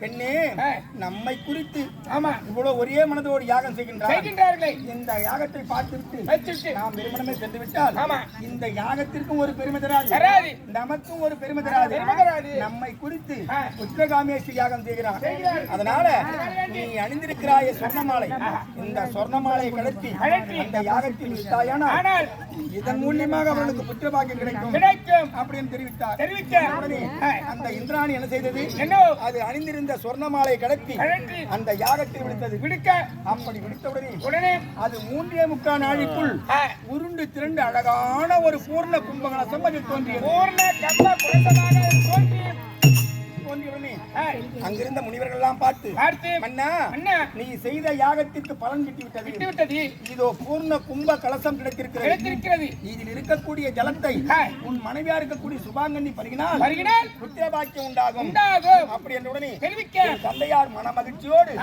பெண்ணே, நம்மை குறித்து ஆமா இவ்வளவு ஒரே மனதோடு யாகம் செய்கின்றார்களே. இந்த யாகத்தை பார்த்துவிட்டு நாம் திருமணமே சென்று விட்டால் இந்த யாகத்திற்கும் ஒரு பெருமை தராது, நமக்கும் ஒரு பெருமை தராது. நம்மை குறித்து உத்திரகாமேஸ்வரி யாகம் செய்கிறான். அதனால நீ அணிந்திருக்கிறாய சொர்ணமாலை, இந்த சொர்ணமாலையை கடத்தி அந்த யாகத்தில் விட்டாயானால் இதன் மூலியமாக அவர்களுக்கு புத்திரபாக்கியம் கிடைக்கும் அப்படின்னு தெரிவித்தார். அந்த இந்திராணி என்ன செய்தது? அது அணிந்திருந்த சொர்ணமாலை கடத்தி அந்த யாகத்தில் விடுக்க அப்படி விடுத்தவுடனே அது 3.25 நாளைக்குள் உருண்டு திரண்டு அழகான ஒரு பூர்ண கும்பகலசம் அது தோன்றியது. அங்கிருந்த முனிவர்கள் எல்லாம் பார்த்து, மன்னா, நீ செய்த யாகத்திற்கு பலன் கிட்டிவிட்டது. இதோ பூர்ண கும்ப கலசம் கிடைத்திருக்கிறது. இதில் இருக்கக்கூடிய ஜலத்தை உன் மனைவியா இருக்கக்கூடிய சுபாங்கண்ணி பருகினால் புத்திர பாக்கியம் உண்டாகும். அப்படி என்ற உடனே தந்தையார் மன மகிழ்ச்சியோடு